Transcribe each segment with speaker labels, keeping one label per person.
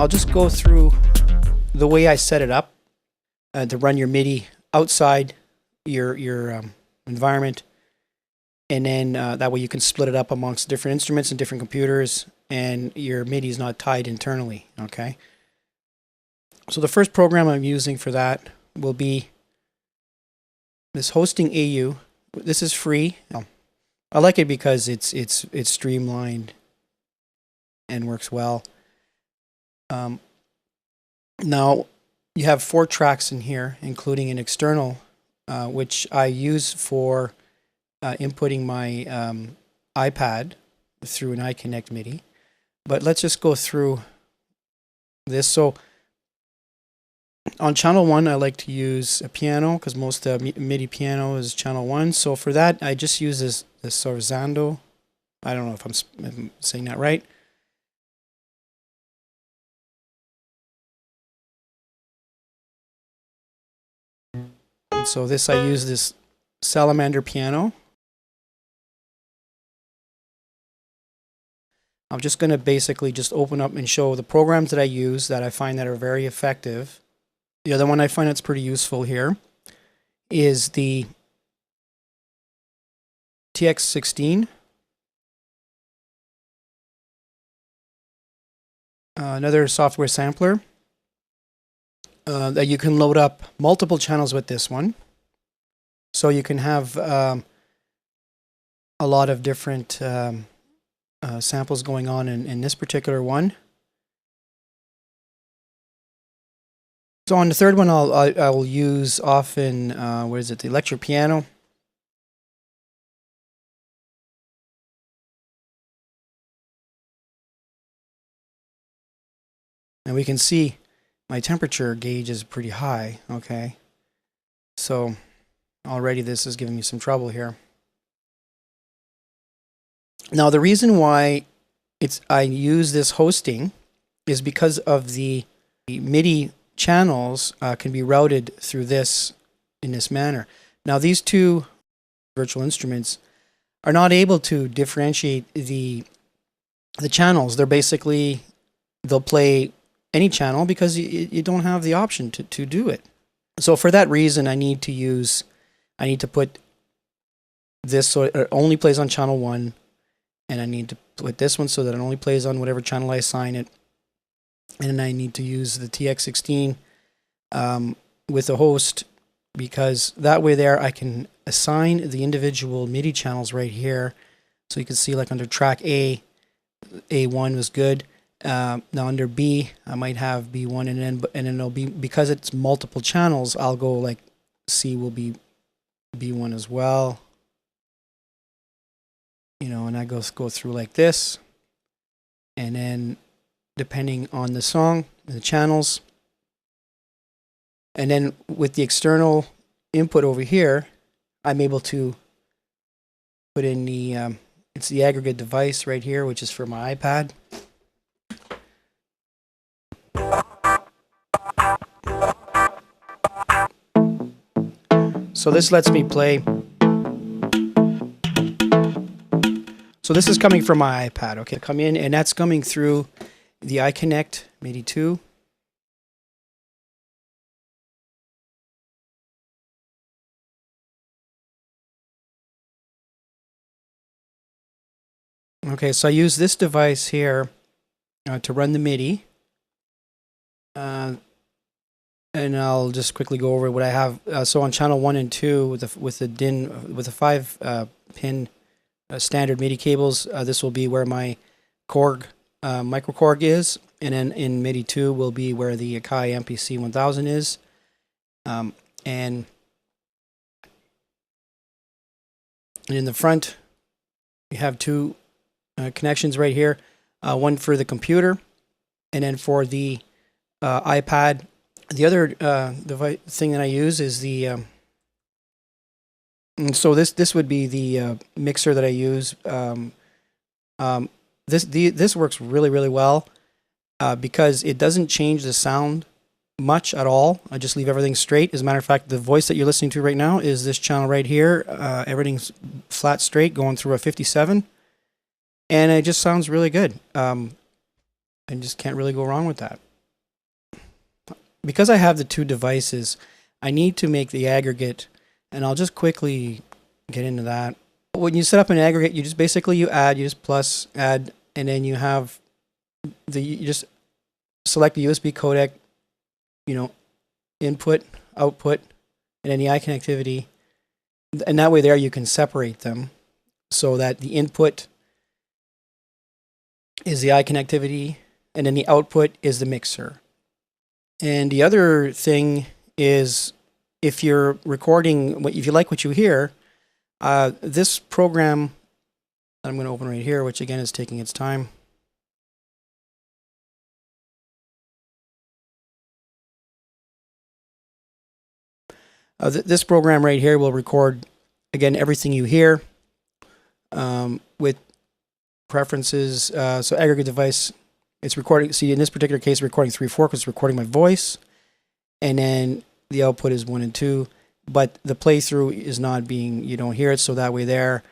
Speaker 1: I'll just go through the way I set it up to run your Midi outside your environment, and then that way you can split it up amongst different instruments and different computers, and your MIDI is not tied internally. Okay. So the first program I'm using for that will be this Hosting AU. This is free. I like it because it's streamlined and works well. Now you have 4 tracks in here, including an external, which I use for inputting my iPad through an iConnect MIDI. But let's just go through this. So on channel 1, I like to use a piano because most MIDI piano is channel 1. So for that, I just use this Sorzando. I don't know if I'm saying that right. And so this, I use this Salamander piano. I'm just going to basically just open up and show the programs that I use that I find that are very effective. The other one I find that's pretty useful here is the TX16. Another software sampler that you can load up multiple channels with this one. So you can have a lot of different samples going on in this particular one. So on the third one, I will use often, what is it, the electric piano. And we can see my temperature gauge is pretty high, okay? So already this is giving me some trouble here. Now the reason why I use this hosting is because of the MIDI channels can be routed through this in this manner. Now these two virtual instruments are not able to differentiate the channels. They're basically, they'll play any channel because you don't have the option to do it. So for that reason, I need to put this so it only plays on channel 1, and I need to put this one so that it only plays on whatever channel I assign it. And I need to use the TX16 with a host, because that way there I can assign the individual MIDI channels right here. So you can see, like under track A, A1 was good. Now under B, I might have B1, and then it'll be, because it's multiple channels, I'll go like C will be B1 as well. You know, and I go through like this, and then depending on the song and the channels, and then with the external input over here, I'm able to put in the it's the aggregate device right here, which is for my iPad. So this lets me play. So this is coming from my iPad, okay? Come in, and that's coming through the iConnect Midi 2. Okay, so I use this device here to run the MIDI. And I'll just quickly go over what I have. So on channel 1 and 2 with the 5 pin standard MIDI cables, this will be where my Korg micro Korg is, and then in MIDI 2 will be where the Akai MPC 1000 is, and in the front we have 2 connections right here, one for the computer, and then for the iPad. The other device thing that I use is the and so this would be the mixer that I use. This works really well because it doesn't change the sound much at all. I just leave everything straight. As a matter of fact, the voice that you're listening to right now is this channel right here. Everything's flat straight going through a 57, and it just sounds really good. And just can't really go wrong with that. because I have the two devices, I need to make the aggregate, and I'll just quickly get into that. When you set up an aggregate, you just basically you just plus add, and then you have you just select the USB codec, input, output, and then the eye connectivity, and that way there you can separate them so that the input is the eye connectivity, and then the output is the mixer. And the other thing is, if you're recording, if you like what you hear, this program I'm going to open right here, which again is taking its time. This program right here will record, again, everything you hear with preferences. So aggregate device, it's recording. See, in this particular case, recording 3/4 because it's recording my voice, and then the output is 1 and 2. But the playthrough is not being, you don't hear it. So that way there,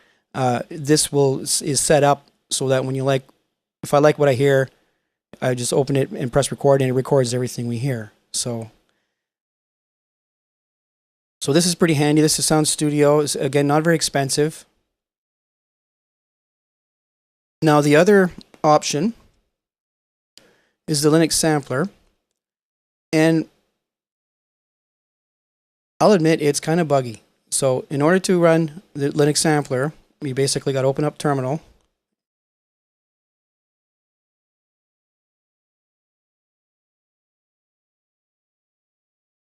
Speaker 1: this is set up so that when if I like what I hear, I just open it and press record, and it records everything we hear. So this is pretty handy. This is Sound Studio. It's, again, not very expensive. Now the other option is the Linux sampler. And I'll admit it's kind of buggy. So in order to run the Linux sampler, you basically got to open up Terminal.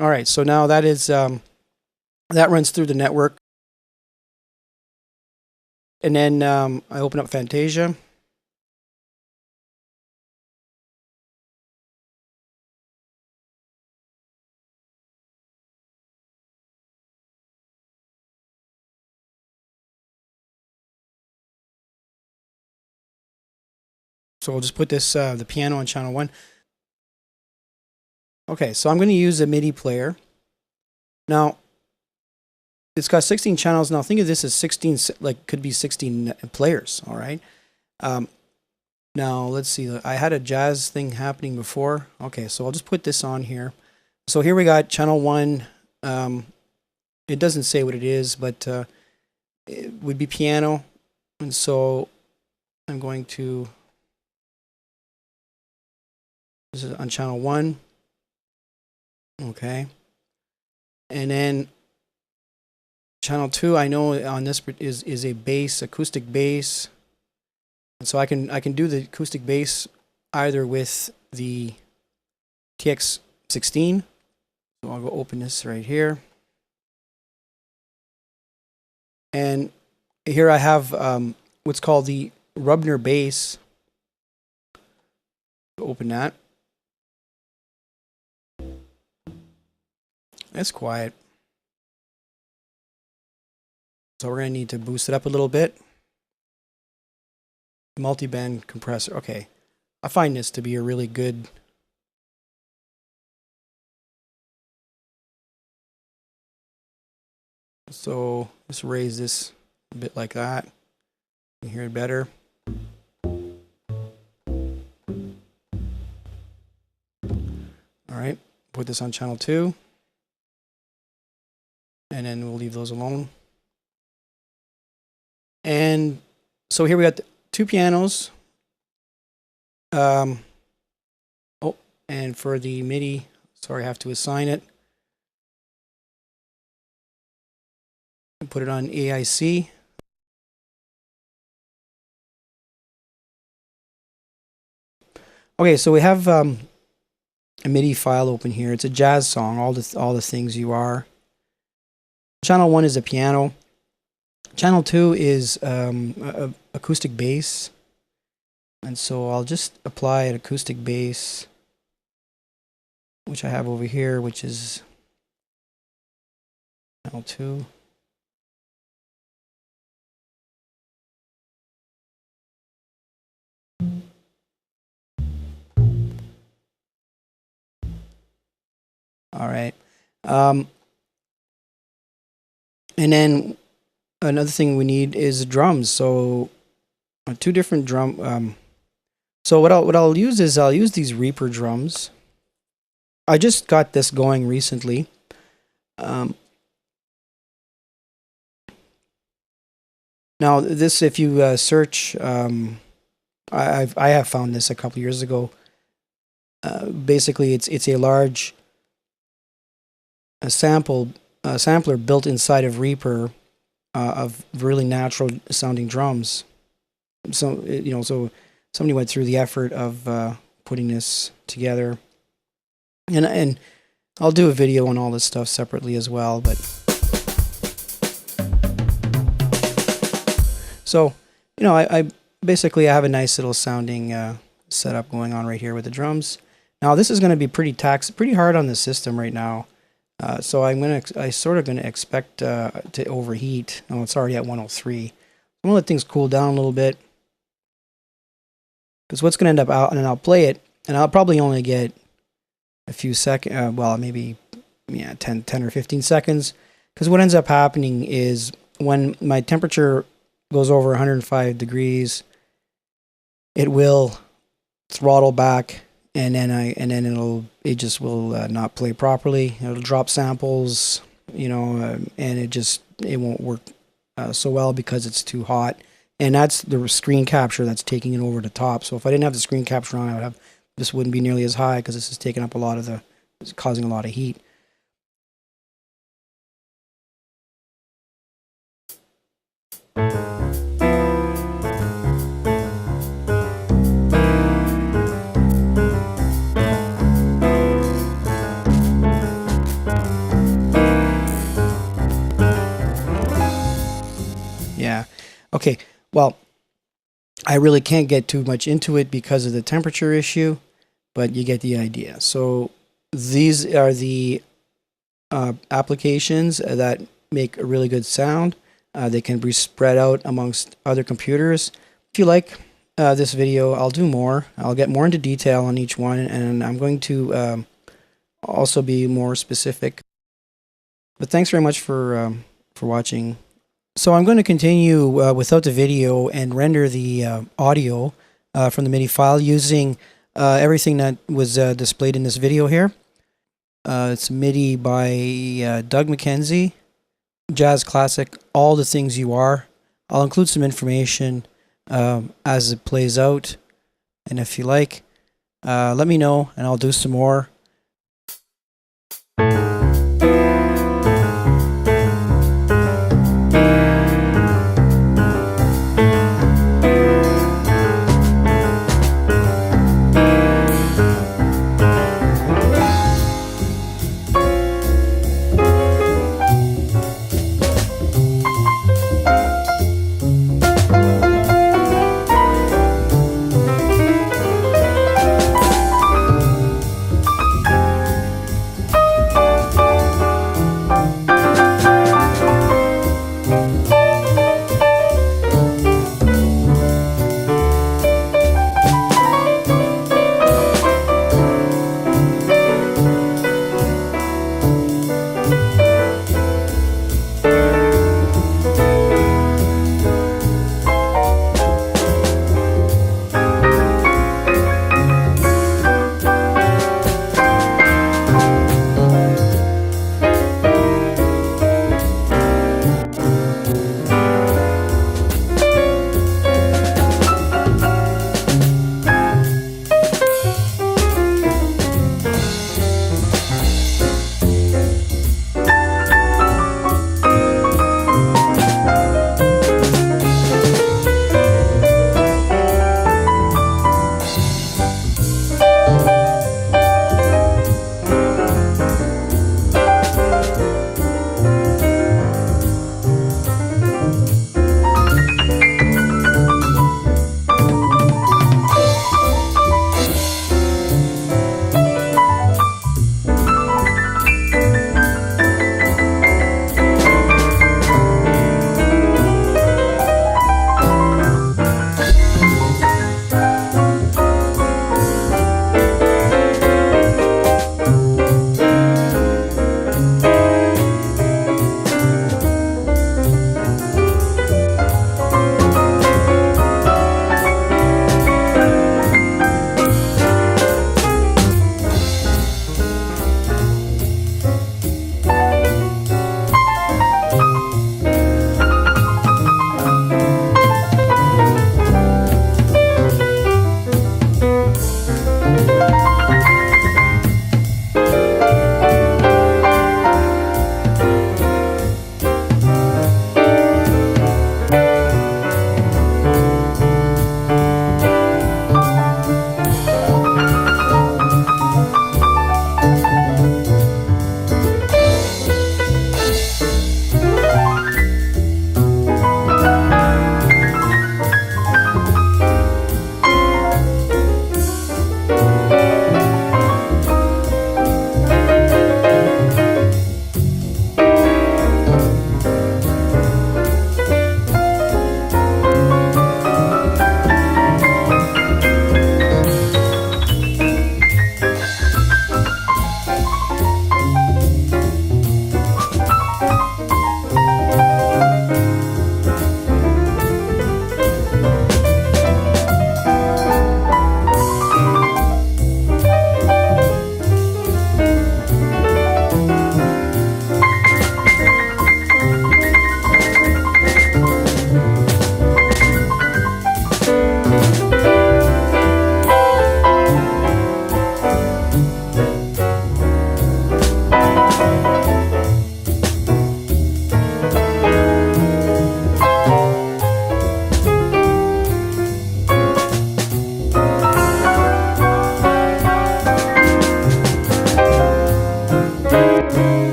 Speaker 1: All right, so now that is that runs through the network. And then I open up Fantasia. So we'll just put this the piano on channel 1. Okay, so I'm going to use a MIDI player. Now, it's got 16 channels. Now think of this as 16, could be 16 players. All right. Now let's see. I had a jazz thing happening before. Okay, so I'll just put this on here. So here we got channel 1. It doesn't say what it is, but it would be piano. And so I'm going to. This is on channel 1. Okay. And then channel 2, I know on this is a bass, acoustic bass. And so I can do the acoustic bass either with the TX16. So I'll go open this right here. And here I have what's called the Rubner bass. Open that. It's quiet. So we're going to need to boost it up a little bit. Multi-band compressor. Okay. I find this to be a really good. So just raise this a bit like that. You can hear it better. All right. Put this on channel 2. And then we'll leave those alone. And so here we got 2 pianos. Oh, and for the MIDI, sorry, I have to assign it. And put it on AIC. Okay, so we have a MIDI file open here. It's a jazz song, all the things you are. Channel 1 is a piano. Channel 2 is acoustic bass. And so I'll just apply an acoustic bass, which I have over here, which is channel 2. All right. And then another thing we need is drums. So 2 different drum. So what I'll use is I'll use these Reaper drums. I just got this going recently. Now this, if you search, I have found this a couple years ago. Basically, it's a large sampler built inside of Reaper of really natural sounding drums. So so somebody went through the effort of putting this together, and I'll do a video on all this stuff separately as well. But so I basically I have a nice little sounding setup going on right here with the drums. Now this is going to be pretty hard on the system right now. So I sort of gonna expect to overheat. Oh, it's already at 103. I'm gonna let things cool down a little bit, because what's gonna end up out, and I'll play it, and I'll probably only get a few seconds. Well, maybe 10 or 15 seconds. Because what ends up happening is when my temperature goes over 105 degrees, it will throttle back. And then it just will not play properly. It'll drop samples, and it won't work so well because it's too hot. And that's the screen capture that's taking it over the top. So if I didn't have the screen capture on, this wouldn't be nearly as high, because this is taking up it's causing a lot of heat. Yeah. Okay. Well, I really can't get too much into it because of the temperature issue, but you get the idea. So these are the applications that make a really good sound. They can be spread out amongst other computers. If you like this video, I'll do more. I'll get more into detail on each one, and I'm going to also be more specific. But thanks very much for watching. So I'm going to continue without the video and render the audio from the MIDI file using everything that was displayed in this video here. It's MIDI by Doug McKenzie, Jazz Classic, All the Things You Are. I'll include some information as it plays out, and if you like, let me know and I'll do some more.